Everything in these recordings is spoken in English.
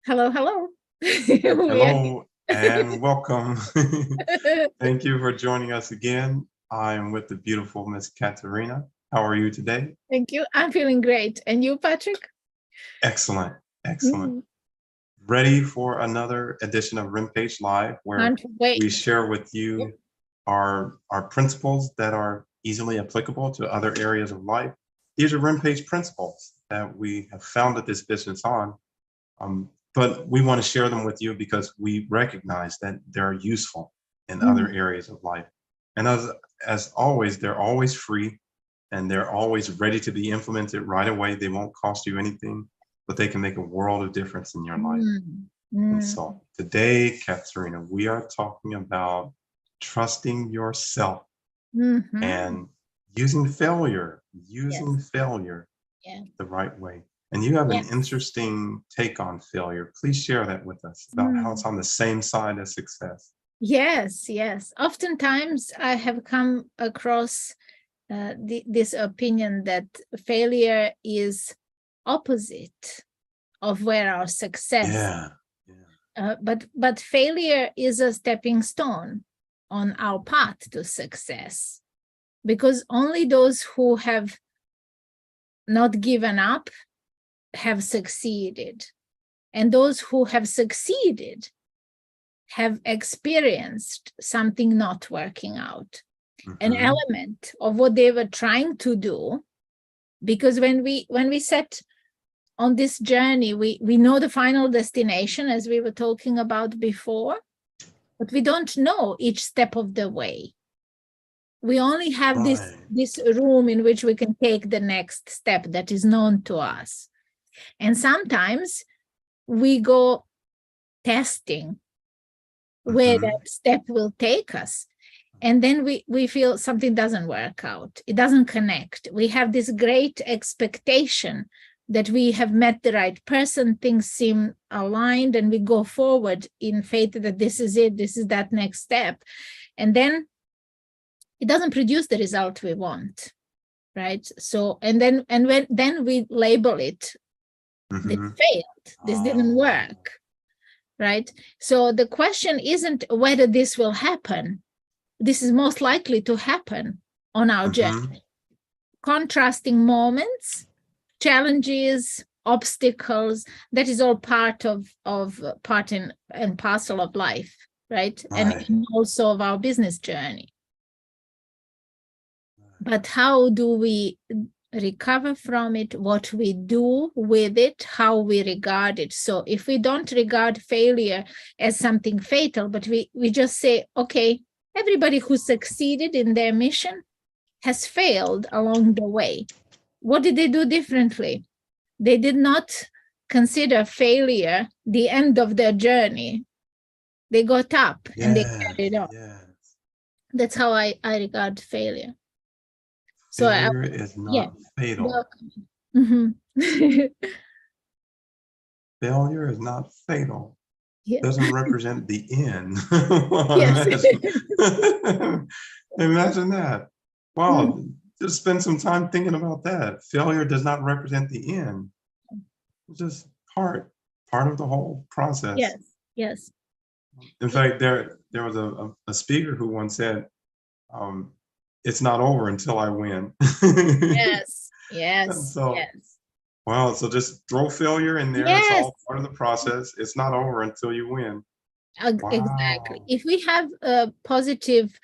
Hello, hello. We are Hello and welcome. Thank you for joining us again. I'm with the beautiful Miss Katerina. How are you today? Thank you. I'm feeling great. And you, Patrick? Excellent, excellent. Mm, Ready for another edition of RIMPAGE Live, where Can't wait. we share with Yep. you our principles that are easily applicable to other areas of life. These are RIMPAGE principles that we have founded this business on. But we want to share them with you because we recognize that they're useful in other Mm, areas of life. And as always, they're always free and they're always ready to be implemented right away. They won't cost you anything, but they can make a world of difference in your life. mm, And mm. so today, Katerina, we are talking about trusting yourself Mhm. and using failure, Yes. Yeah. the right way. And you have an Yes. interesting take on failure. Please share that with us about how it's Mm. on the same side as success. Yes, yes. Oftentimes I have come across this opinion that failure is opposite of where our success. Yeah. Yeah. But failure is a stepping stone on our path to success, because only those who have not given up have succeeded, and those who have succeeded have experienced something not working out, an Mm-hmm. element of what they were trying to do. Because when we set on this journey, we know the final destination, as we were talking about before, but we don't know each step of the way. We only have this Right. room in which we can take the next step that is known to us. And sometimes we go testing where Mm-hmm. that step will take us. And then we feel something doesn't work out. It doesn't connect. We have this great expectation that we have met the right person, things seem aligned, and we go forward in faith that this is it, this is that next step. And then it doesn't produce the result we want, right? So, and then we label it, this Mm-hmm. failed, this didn't Oh, work, right? So the question isn't whether this will happen. This is most likely to happen on our mm-hmm. journey. Contrasting moments, challenges, obstacles, that is all part of part and parcel of life, right? And Right. also of our business journey. But how do we recover from it, what we do with it, how we regard it? So if we don't regard failure as something fatal, but we just say, okay, everybody who succeeded in their mission has failed along the way. What did they do differently? They did not consider failure the end of their journey. They got up and they Yes. carried on. Yes. That's how I regard failure. So Failure is yeah, not fatal. welcome. Mhm. Failure is not fatal. Yeah. Doesn't represent the end. Yes. Imagine, imagine that. Wow, Mm. just spend some time thinking about that. Failure does not represent the end. It's just part of the whole process. Yes. Yes. In fact, there was a speaker who once said, um, "It's not over until I win." Yes. And Yes. so, Yes. wow, so just throw failure in there. It's Yes. all part of the process. It's not over until you win. Exactly. Wow. If we have a positive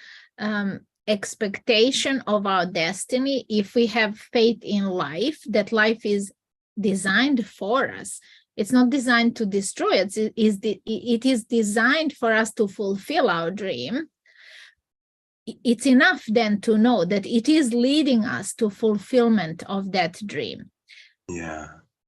expectation of our destiny, if we have faith in life, that life is designed for us, it's not designed to destroy us. It is designed for us to fulfill our dream. It's enough then to know that it is leading us to fulfillment of that dream. Yeah.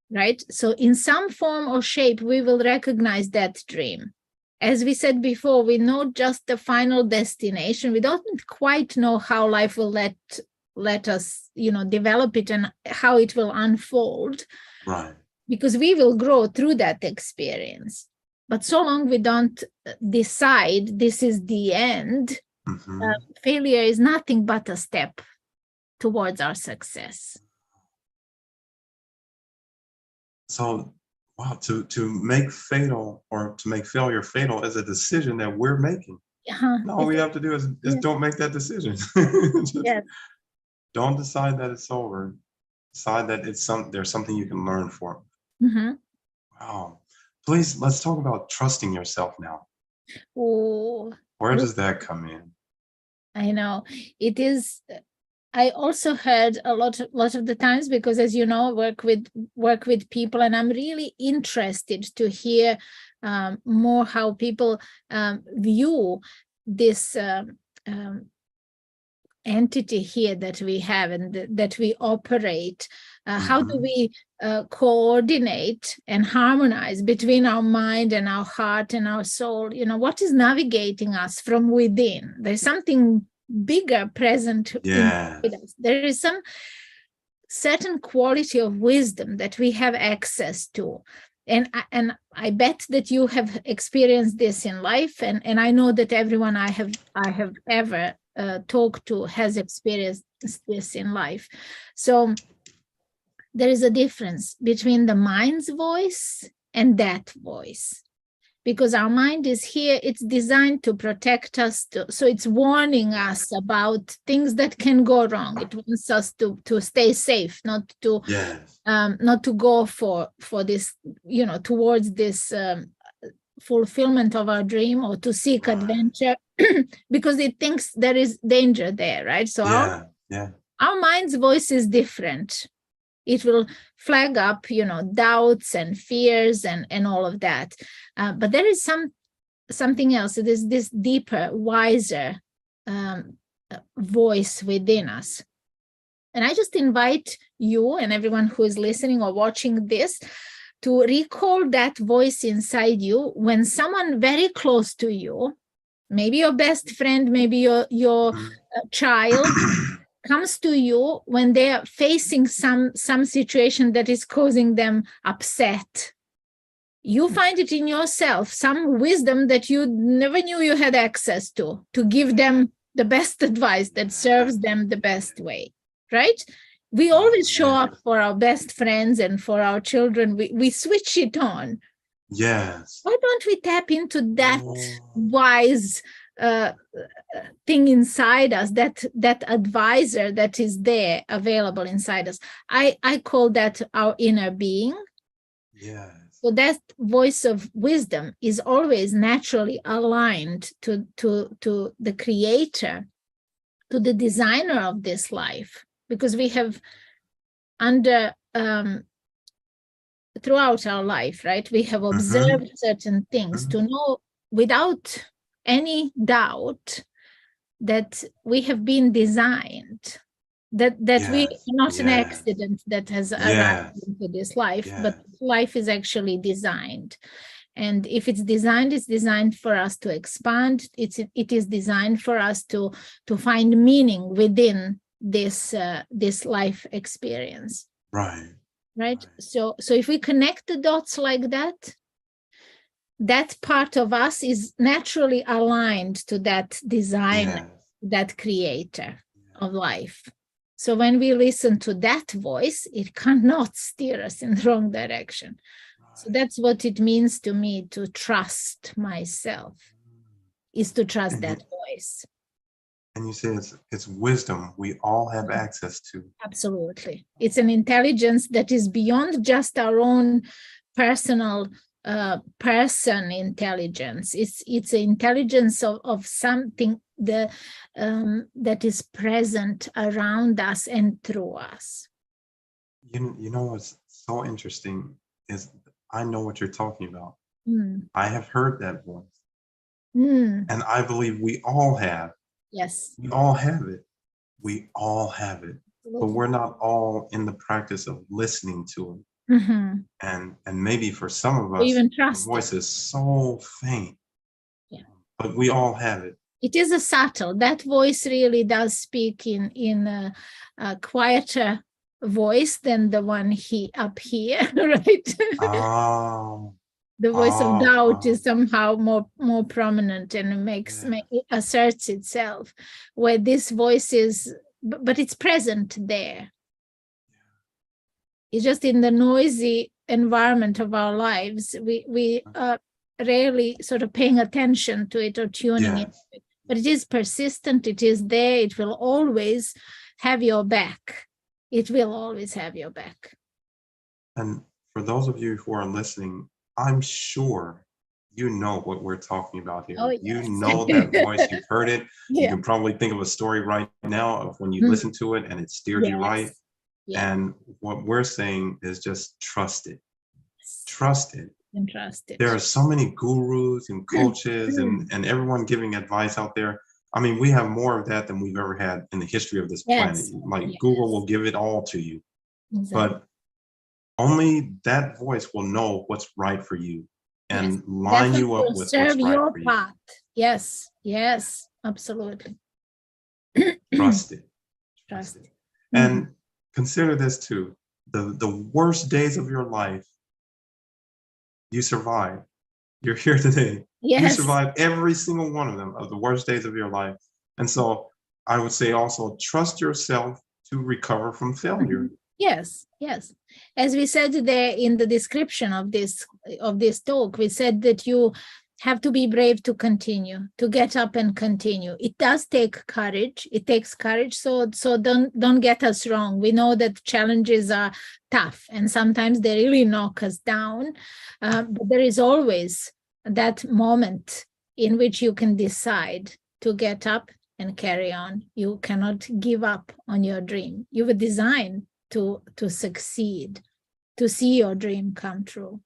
Right? So in some form or shape, we will recognize that dream. As we said before, we know just the final destination. We don't quite know how life will let us, develop it and how it will unfold, Right. because we will grow through that experience. But so long we don't decide this is the end, Hmm. failure is nothing but a step towards our success. So wow, to make fatal or to make failure fatal is a decision that we're making. And all we have to do is yeah, don't make that decision. Just yes. don't decide that it's over. Decide that there's something you can learn from. Mhm. Wow. Please, let's talk about trusting yourself now. Oh, Where does that come in? I know it is. I also heard a lot of the times, because, as you know, work with people, and I'm really interested to hear more how people view this entity here that we have and that we operate. How do we coordinate and harmonize between our mind and our heart and our soul? You know, what is navigating us from within? There's something bigger present Yeah. inside us. There is some certain quality of wisdom that we have access to. And I bet that you have experienced this in life, and I know that everyone I have ever talked to has experienced this in life. So there is a difference between the mind's voice and that voice, because our mind is here, it's designed to protect us, so it's warning us about things that can go wrong. It wants us to stay safe, not to Yes. not to go for this, you know, towards this fulfillment of our dream, or to seek adventure because it thinks there is danger there, right? So our mind's voice is different. It will flag up, you know, doubts and fears and all of that. But there is something else. It is this deeper, wiser voice within us. And I just invite you and everyone who is listening or watching this to recall that voice inside you when someone very close to you, maybe your best friend, maybe your child, comes to you when they are facing some situation that is causing them upset. You find it in yourself, some wisdom that you never knew you had access to give them the best advice that serves them the best way, right? We always show up for our best friends and for our children. We switch it on. Yes. Why don't we tap into that wise thing inside us, that advisor that is there available inside us? I call that our inner being. Yes. So that voice of wisdom is always naturally aligned to the creator, to the designer of this life, because we have throughout our life, right? We have observed certain things to know without any doubt that we have been designed, that we are not an accident that has arrived into this life, but life is actually designed. And if it's designed for us to expand. It is designed for us to find meaning within this life experience. Right. So if we connect the dots like that, that part of us is naturally aligned to that design, that creator of life. So when we listen to that voice, it cannot steer us in the wrong direction. So that's what it means to me to trust myself, is to trust that voice. And you say it's wisdom we all have access to. Absolutely. It's an intelligence that is beyond just our own personal person intelligence. It's an intelligence of something that is present around us and through us. You know what's so interesting is I know what you're talking about. I have heard that voice. And I believe we all have. Yes. We all have it. We all have it. But we're not all in the practice of listening to it. And maybe for some of us, the voice is so faint. But we all have it. It is a subtle. That voice really does speak in a quieter voice than the one up here, right? The voice of doubt is somehow more prominent, and it asserts itself, where this voice is, but it's present there. It's just in the noisy environment of our lives, we rarely sort of paying attention to it or tuning in. Yes. But it is persistent, it is there, it will always have your back. It will always have your back. And for those of you who are listening, I'm sure you know what we're talking about here. Oh, You yes. know that voice, you've heard it. You Yeah. can probably think of a story right now of when you Mm. listen to it and it steered you right. Yes. Yeah. And what we're saying is just trust it. Trust it. And trust it. There are so many gurus and coaches and everyone giving advice out there. I mean, we have more of that than we've ever had in the history of this planet. Yes. Like Yes. Google will give it all to you, Exactly. but only that voice will know what's right for you and Yes. line Definitely you up will with what's serve right your for you. path. Yes. Yes. Absolutely. Trust it. Trust it. And consider this too. The worst days of your life, you survived. You're here today. You Yes. survived every single one of them, of the worst days of your life. And so I would say also trust yourself to recover from failure. Yes, yes. As we said there in the description of this talk, we said that you have to be brave to continue, to get up and continue. It does take courage. It takes courage. So don't get us wrong. We know that challenges are tough and sometimes they really knock us down. But there is always that moment in which you can decide to get up and carry on. You cannot give up on your dream. You were designed to succeed, to see your dream come true.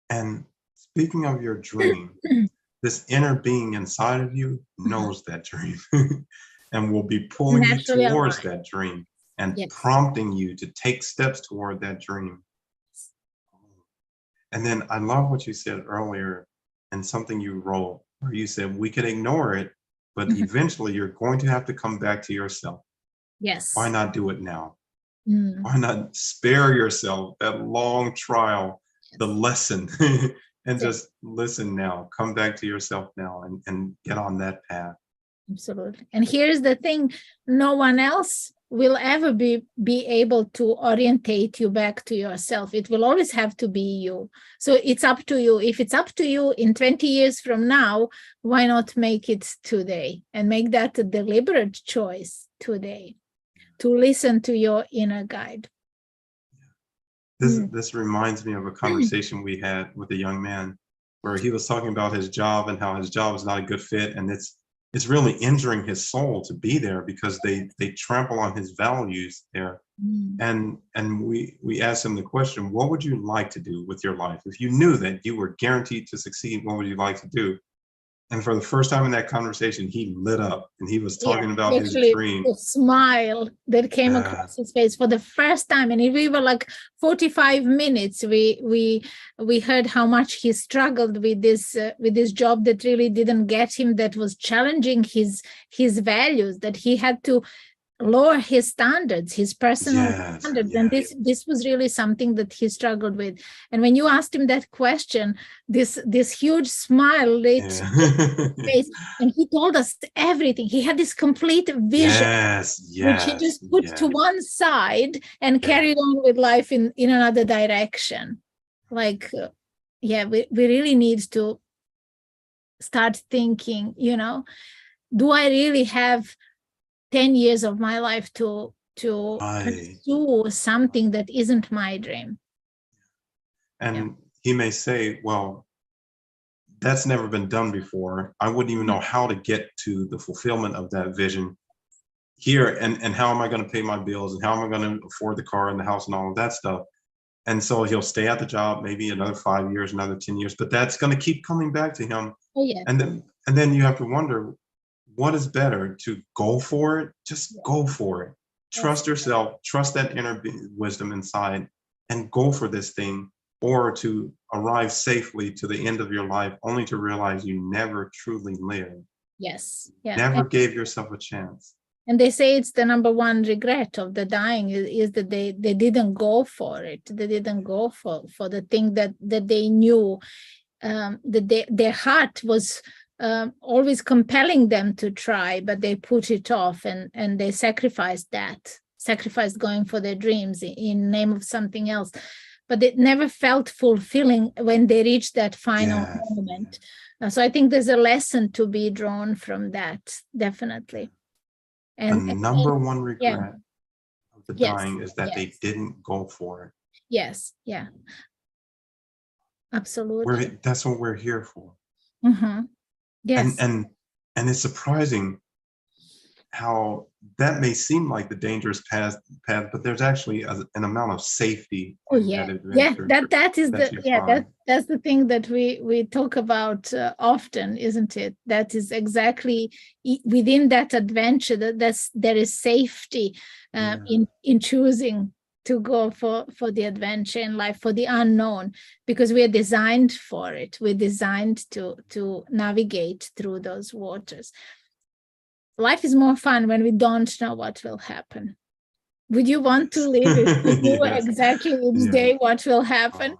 And speaking of your dream, this inner being inside of you knows that dream and will be pulling you Naturally towards aligned. that dream and Yes. prompting you to take steps toward that dream. And then I love what you said earlier and something you wrote where you said we could ignore it, but eventually you're going to have to come back to yourself. Yes. Why not do it now? Why not spare yourself that long trial, the lesson, and just listen now, come back to yourself now and get on that path. Absolutely. And here's the thing, no one else will ever be able to orientate you back to yourself. It will always have to be you. So it's up to you. If it's up to you in 20 years from now, why not make it today and make that a deliberate choice today to listen to your inner guide. This reminds me of a conversation we had with a young man where he was talking about his job and how his job is not a good fit. And it's really injuring his soul to be there because they trample on his values there. And we asked him the question, what would you like to do with your life? If you knew that you were guaranteed to succeed, what would you like to do? And for the first time in that conversation, he lit up and he was talking about his dream. The smile that came across his face for the first time. And we were like 45 minutes. We heard how much he struggled with this job that really didn't get him, that was challenging his values, that he had to lower his standards, his personal standards. And this was really something that he struggled with. And when you asked him that question, this huge smile lit his face, and he told us everything. He had this complete vision, which he just put to one side and carried on with life in another direction. Like, we really need to start thinking, do I really have 10 years of my life to pursue something that isn't my dream? And he may say, well, that's never been done before. I wouldn't even know how to get to the fulfillment of that vision here. And how am I going to pay my bills? And how am I going to afford the car and the house and all of that stuff? And so he'll stay at the job, maybe another 5 years, another 10 years, but that's going to keep coming back to him. And then you have to wonder, what is better, to go for it? Just go for it. Trust yourself, trust that inner wisdom inside, and go for this thing, or to arrive safely to the end of your life only to realize you never truly lived. Never gave yourself a chance. And they say it's the number one regret of the dying is that they didn't go for it. They didn't go for the thing that they knew, that their heart was always compelling them to try, but they put it off and they sacrificed going for their dreams in name of something else. but it never felt fulfilling when they reached that final Yes. moment. So I think there's a lesson to be drawn from that, definitely. The And number one yeah, regret of the yes, dying is that they yes, didn't go for it. yes, yeah, absolutely. That's what we're here for. Mm-hmm. And Yes. and it's surprising how that may seem like the dangerous path, but there's actually an amount of safety Oh in yeah, that yeah. adventure That is that the you find. that's the thing that we talk about often, isn't it? That is exactly within that adventure there is safety Yeah. in choosing to go for the adventure in life, for the unknown, because we're designed for it. We're designed to navigate through those waters. Life is more fun when we don't know what will happen. Would you want to live if you knew Yes. exactly each Yeah. day what will happen? Oh.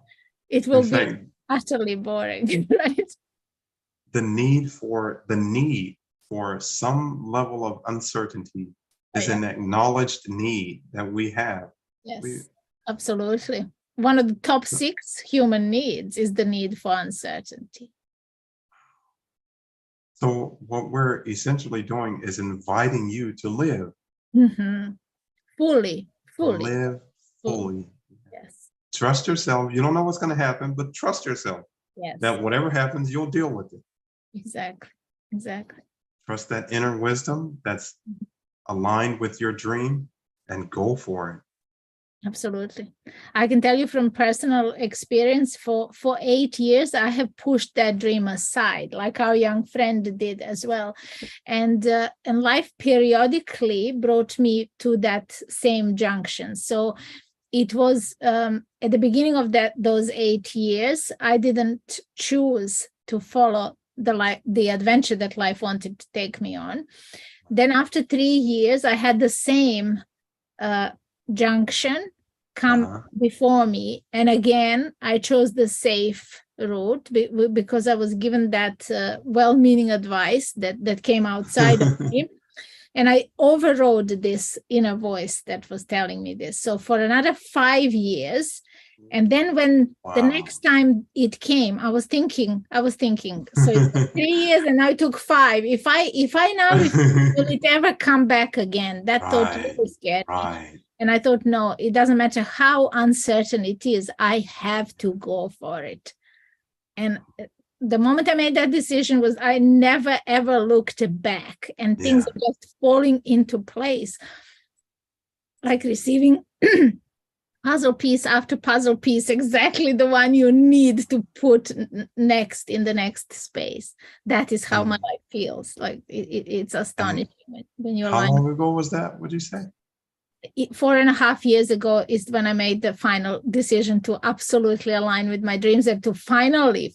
It In will be fact, utterly boring, right? the need for some level of uncertainty Oh, is yeah. an acknowledged need that we have. Yes, absolutely. One of the top 6 human needs is the need for uncertainty. So what we're essentially doing is inviting you to live, Mhm. Fully, to fully, live fully. fully. Yes, Trust yourself. You don't know what's going to happen, but trust yourself yes, that whatever happens, you'll deal with it. exactly, exactly. Trust that inner wisdom that's aligned with your dream and go for it. Absolutely. I can tell you from personal experience, for 8 years, I have pushed that dream aside, like our young friend did as well. And life periodically brought me to that same junction. So it was at the beginning of those 8 years, I didn't choose to follow the adventure that life wanted to take me on. Then after 3 years, I had the same junction come before me, and again I chose the safe route because I was given that well-meaning advice that came outside of me, and I overrode this inner voice that was telling me this. So for another 5 years, and then when the next time it came, I was thinking, so it took 3 years and now it took 5. If I now will it ever come back again? That thought really scared me. And I thought, no, it doesn't matter how uncertain it is, I have to go for it. And the moment I made that decision was I never, ever looked back, and things are just falling into place, like receiving puzzle piece after puzzle piece, exactly the one you need to put next in the next space. That is how my life feels. Like it's astonishing when you align. How long ago was that? What did you say? 4.5 years ago is when I made the final decision to absolutely align with my dreams and to finally,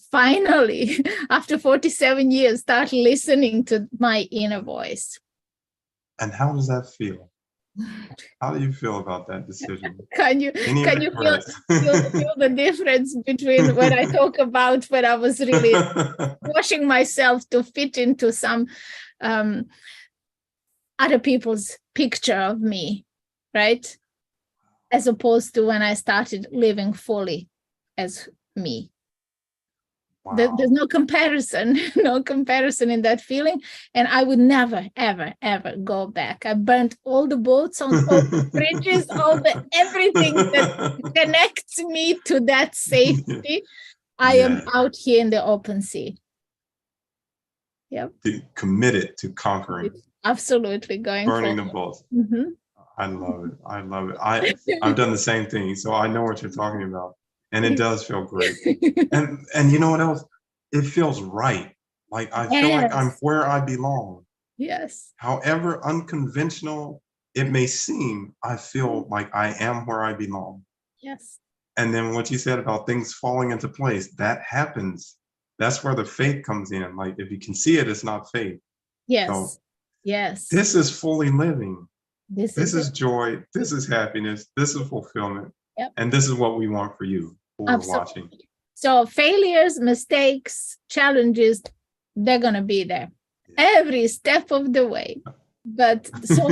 after 47 years, start listening to my inner voice. And how does that feel? How do you feel about that decision? Can you feel the difference between when I talk about when I was really washing myself to fit into some other people's picture of me, right? As opposed to when I started living fully as me. Wow. There's no comparison, in that feeling. And I would never, ever, ever go back. I burnt all the boats on all the bridges, everything that connects me to that safety. I am out here in the open sea. Yep. Committed to conquering. Absolutely going burning forward. the boats. Mm-hmm. I love it. I've done the same thing, so I know what you're talking about, and it does feel great. And you know what else? It feels right. Like I feel like I'm where I belong. Yes. However unconventional it may seem, I feel like I am where I belong. Yes. And then what you said about things falling into place, that happens. That's where the faith comes in. Like if you can see it, it's not faith. Yes. So, yes. This is fully living. This is it. joy. This is happiness. This is fulfillment. Yep. And this is what we want for you who are watching. So failures, mistakes, challenges, they're going to be there every step of the way. but so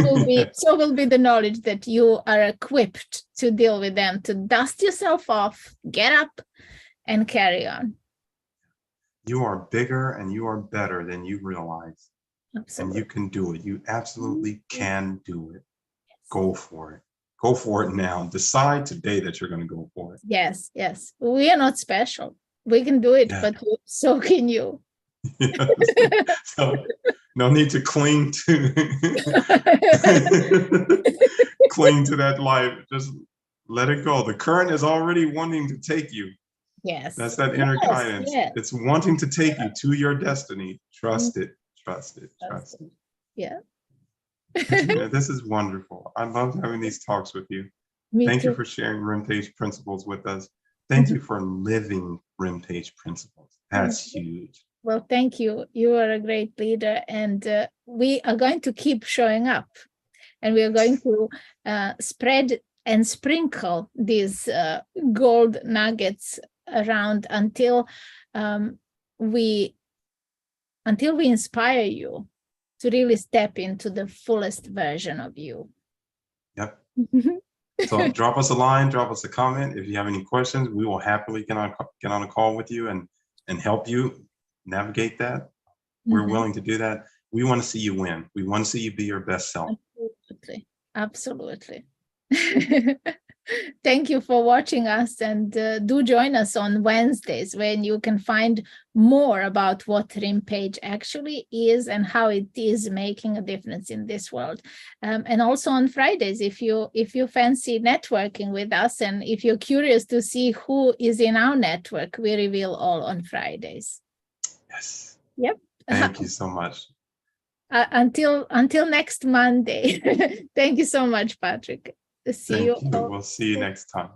will be the knowledge that you are equipped to deal with them, to dust yourself off, get up, and carry on. You are bigger and you are better than you realize. Absolutely. And you can do it. You absolutely can do it. Go for it. Go for it now. Decide today that you're going to go for it. Yes, yes. We are not special. We can do it, Yeah. but so can you. Yes. So, no need to cling to that life. Just let it go. The current is already wanting to take you. Yes. That's that inner guidance. Yes. It's wanting to take you to your destiny. Trust it. Trust it. Trust it. Yeah. Katrina, this is wonderful. I love having these talks with you. Thank you for sharing RIMPAGE principles with us. Thank you for living RIMPAGE principles. That's huge. Well, thank you. You are a great leader, and we are going to keep showing up, and we are going to spread and sprinkle these gold nuggets around until we inspire you to really step into the fullest version of you. Yep. So drop us a line, drop us a comment. If you have any questions, we will happily get on a call with you and help you navigate that. We're willing to do that. We want to see you win. We want to see you be your best self. Absolutely. Absolutely. Thank you for watching us, and do join us on Wednesdays when you can find more about what RIMPAGE actually is and how it is making a difference in this world. And also on Fridays, if you fancy networking with us, and if you're curious to see who is in our network, we reveal all on Fridays. Yes. Yep. Thank you so much. Until next Monday. Thank you so much, Patrick. See you. We'll see you next time.